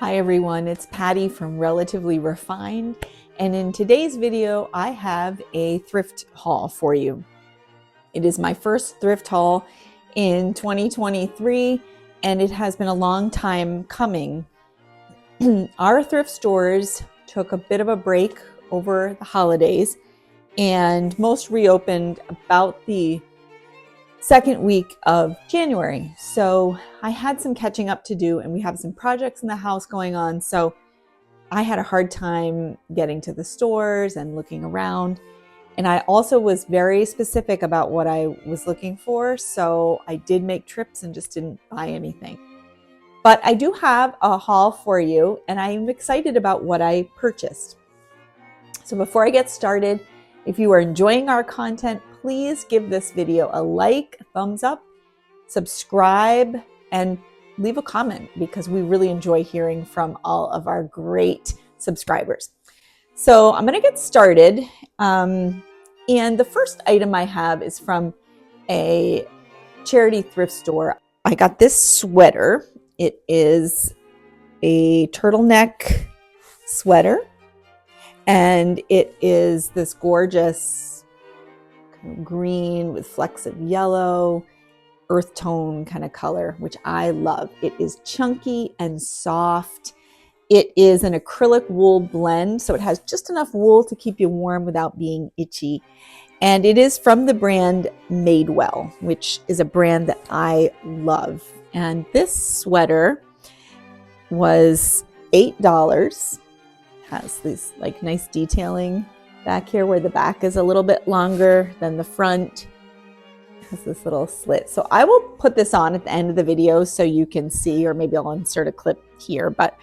Hi everyone, it's Patty from Relatively Refined, and in today's video I have a thrift haul for you. It is my first thrift haul in 2023 and it has been a long time coming. Our thrift stores took a bit of a break over the holidays and most reopened about the second week of January. So I had some catching up to do and we have some projects in the house going on. So I had a hard time getting to the stores and looking around. And I also was very specific about what I was looking for. So I did make trips and just didn't buy anything. But I do have a haul for you and I'm excited about what I purchased. So before I get started, if you are enjoying our content, please give this video a like, a thumbs up, subscribe, and leave a comment because we really enjoy hearing from all of our great subscribers. So I'm going to get started. And the first item I have is from a charity thrift store. I got this sweater. It is a turtleneck sweater. And it is this gorgeous kind of green with flecks of yellow, earth tone kind of color, which I love. It is chunky and soft. It is an acrylic wool blend, so it has just enough wool to keep you warm without being itchy. And it is from the brand Madewell, which is a brand that I love. And this sweater was $8. Has this like nice detailing back here where the back is a little bit longer than the front. It has this little slit. So I will put this on at the end of the video so you can see, or maybe I'll insert a clip here, but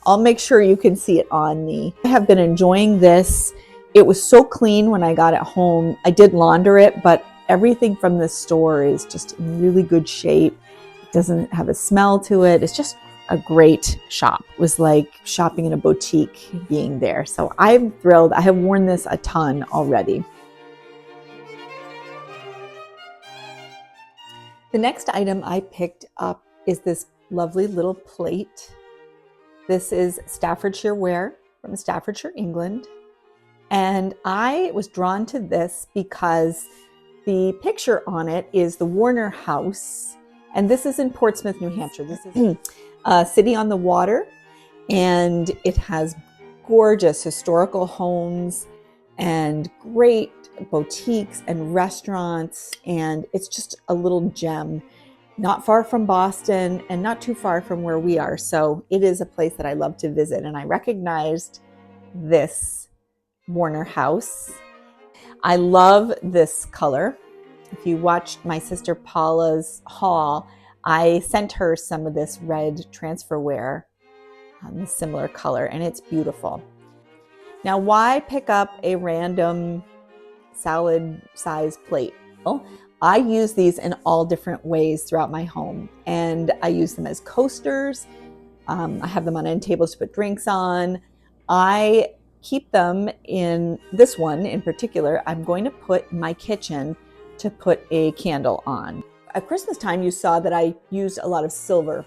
I'll make sure you can see it on me. I have been enjoying this. It was so clean when I got it home. I did launder it, but everything from this store is just in really good shape. It doesn't have a smell to it. It's just a great shop. It was like shopping in a boutique being there. So I'm thrilled. I have worn this a ton already. The next item I picked up is this lovely little plate. This is Staffordshire ware from Staffordshire, England. And I was drawn to this because the picture on it is the Warner House. And this is in Portsmouth, New Hampshire. This is a city on the water, and it has gorgeous historical homes and great boutiques and restaurants, and it's just a little gem, not far from Boston and not too far from where we are. So it is a place that I love to visit, and I recognized this Warner House. I love this color. If you watched my sister Paula's haul, I sent her some of this red transferware, this similar color, and it's beautiful. Now, why pick up a random salad size plate? Well, I use these in all different ways throughout my home, and I use them as coasters. I have them on end tables to put drinks on. I keep them in this one in particular. I'm going to put in my kitchen to put a candle on. At Christmas time, you saw that I used a lot of silver.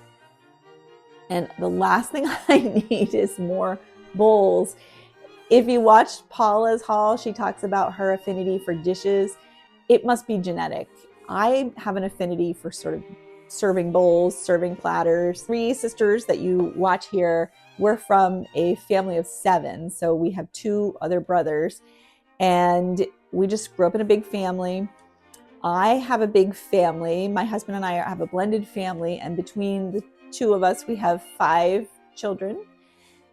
And the last thing I need is more bowls. If you watched Paula's haul, she talks about her affinity for dishes. It must be genetic. I have an affinity for sort of serving bowls, serving platters. 3 sisters that you watch here, we're from a family of 7. So we have 2 other brothers. And we just grew up in a big family. I have a big family. My husband and I have a blended family, and between the 2 of us, we have 5 children.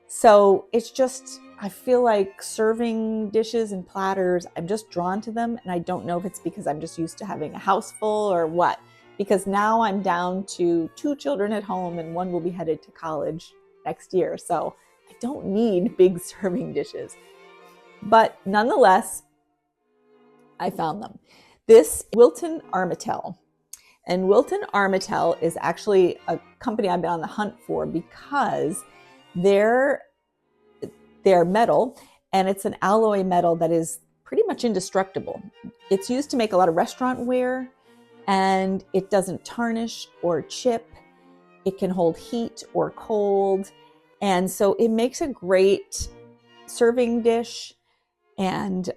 So it's just, I feel like serving dishes and platters, I'm just drawn to them, and I don't know if it's because I'm just used to having a house full or what, because now I'm down to 2 children at home and 1 will be headed to college next year. So I don't need big serving dishes. But nonetheless, I found them. This Wilton Armetalle. And Wilton Armetalle is actually a company I've been on the hunt for because they're metal, and it's an alloy metal that is pretty much indestructible. It's used to make a lot of restaurant ware, and it doesn't tarnish or chip. It can hold heat or cold. And so it makes a great serving dish. And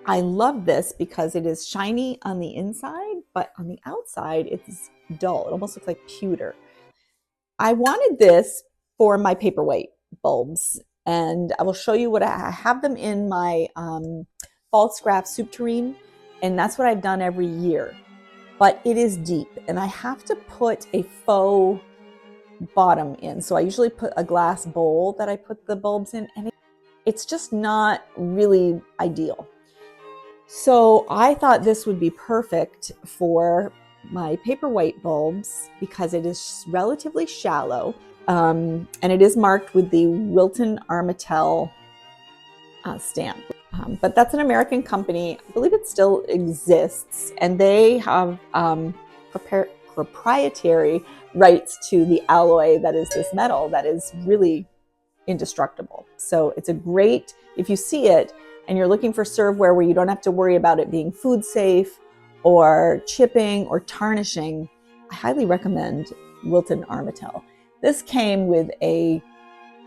I love this because it is shiny on the inside, but on the outside it's dull. It almost looks like pewter. I wanted this for my paperweight bulbs, and I will show you what I have them in my fall scrap soup tureen, and that's what I've done every year. But it is deep, and I have to put a faux bottom in. So I usually put a glass bowl that I put the bulbs in, and it's just not really ideal. So I thought this would be perfect for my paperweight bulbs because it is relatively shallow, and it is marked with the Wilton Armetalle stamp. But that's an American company. I believe it still exists, and they have proprietary rights to the alloy that is this metal that is really indestructible. So it's a great, if you see it and you're looking for serveware where you don't have to worry about it being food safe or chipping or tarnishing, I highly recommend Wilton Armetalle. This came with a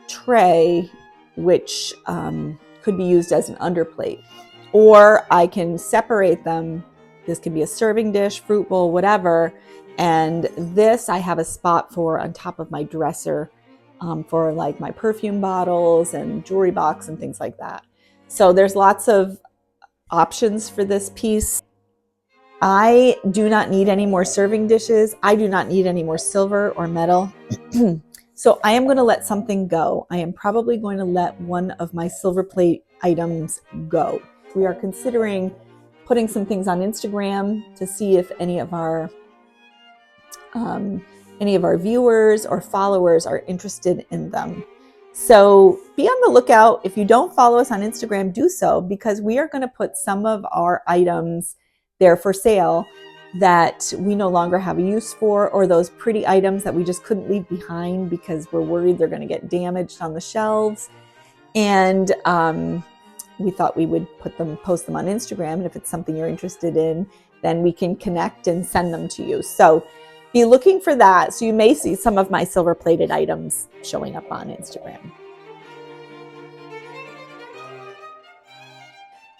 tray which could be used as an underplate, or I can separate them. This could be a serving dish, fruit bowl, whatever. And this I have a spot for on top of my dresser for like my perfume bottles and jewelry box and things like that. So there's lots of options for this piece. I do not need any more serving dishes. I do not need any more silver or metal. So I am going to let something go. I am probably going to let one of my silver plate items go. We are considering putting some things on Instagram to see if any of our viewers or followers are interested in them. So be on the lookout. If you don't follow us on Instagram, do so, because we are going to put some of our items there for sale that we no longer have a use for, or those pretty items that we just couldn't leave behind because we're worried they're going to get damaged on the shelves. And we thought we would post them on Instagram. And if it's something you're interested in, then we can connect and send them to you. So be looking for that. So you may see some of my silver plated items showing up on Instagram.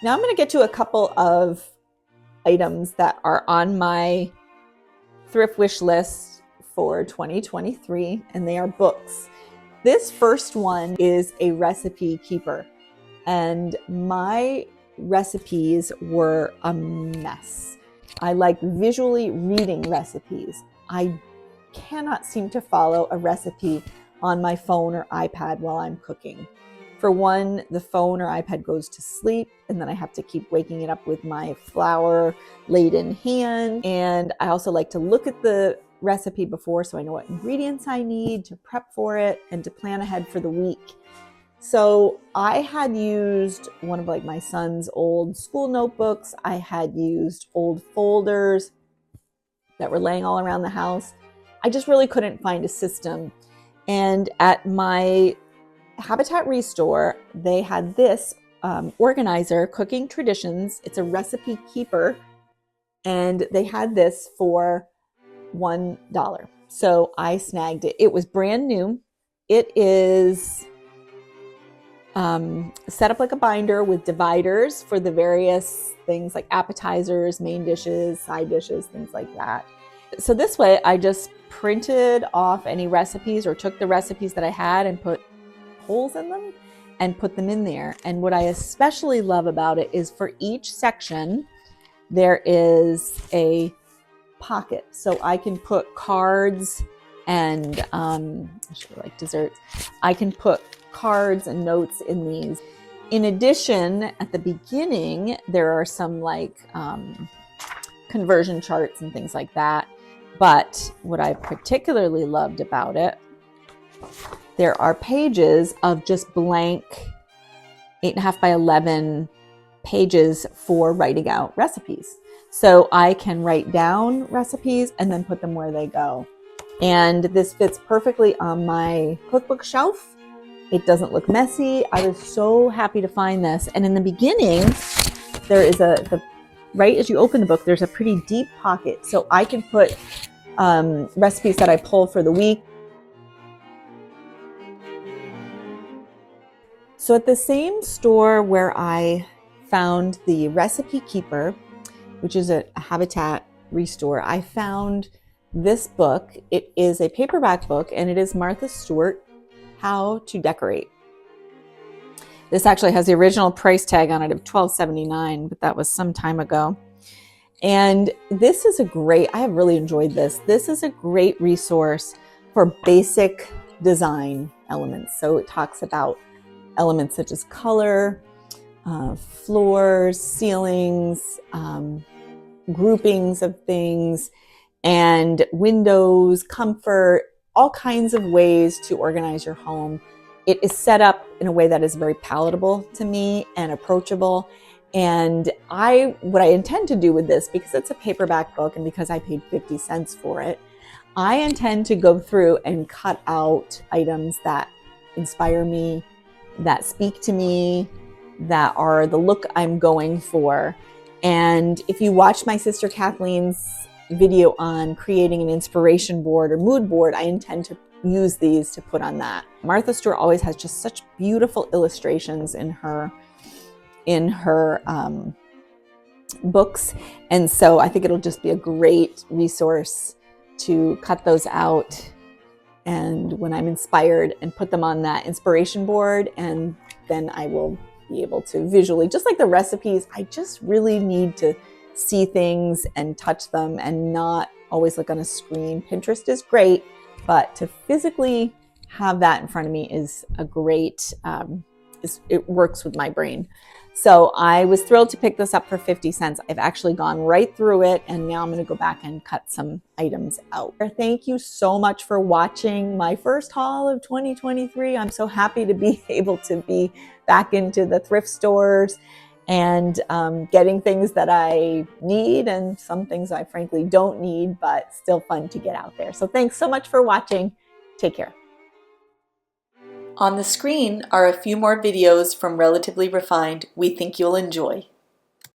Now I'm going to get to a couple of items that are on my thrift wish list for 2023, and they are books. This first one is a recipe keeper, and my recipes were a mess. I like visually reading recipes. I cannot seem to follow a recipe on my phone or iPad while I'm cooking. For one, the phone or iPad goes to sleep, and then I have to keep waking it up with my flour-laden hand. And I also like to look at the recipe before so I know what ingredients I need to prep for it and to plan ahead for the week. So I had used one of my son's old school notebooks. I had used old folders that were laying all around the house. I just really couldn't find a system. And at my Habitat Restore, they had this organizer, Cooking Traditions. It's a recipe keeper, and they had this for $1. So I snagged it. It was brand new. It is set up like a binder with dividers for the various things like appetizers, main dishes, side dishes, things like that. So this way I just printed off any recipes or took the recipes that I had and put holes in them and put them in there. And what I especially love about it is for each section there is a pocket, so I can put cards and like desserts. I can put cards and notes in these. In addition, at the beginning there are some conversion charts and things like that. But what I particularly loved about it, there are pages of just blank 8.5 by 11 pages for writing out recipes. So I can write down recipes and then put them where they go. And this fits perfectly on my cookbook shelf. It doesn't look messy. I was so happy to find this. And in the beginning, there is right as you open the book, there's a pretty deep pocket. So I can put recipes that I pull for the week. So at the same store where I found the Recipe Keeper, which is a Habitat restore, I found this book. It is a paperback book, and it is Martha Stewart, How to Decorate. This actually has the original price tag on it of $12.79, but that was some time ago. And this is I have really enjoyed this. This is a great resource for basic design elements. So it talks about elements such as color, floors, ceilings, groupings of things, and windows, comfort, all kinds of ways to organize your home. It is set up in a way that is very palatable to me and approachable. And what I intend to do with this, because it's a paperback book and because I paid 50 cents for it, I intend to go through and cut out items that inspire me, that speak to me, that are the look I'm going for. And if you watch my sister Kathleen's video on creating an inspiration board or mood board, I intend to use these to put on that. Martha Stewart always has just such beautiful illustrations in her books. And so I think it'll just be a great resource to cut those out and when I'm inspired and put them on that inspiration board, and then I will be able to visually, just like the recipes, I just really need to see things and touch them and not always look on a screen. Pinterest is great, but to physically have that in front of me is a great, it works with my brain. So I was thrilled to pick this up for 50 cents. I've actually gone right through it, and now I'm going to go back and cut some items out. Thank you so much for watching my first haul of 2023. I'm so happy to be able to be back into the thrift stores and getting things that I need and some things I frankly don't need, but still fun to get out there. So thanks so much for watching. Take care. On the screen are a few more videos from Relatively Refined we think you'll enjoy.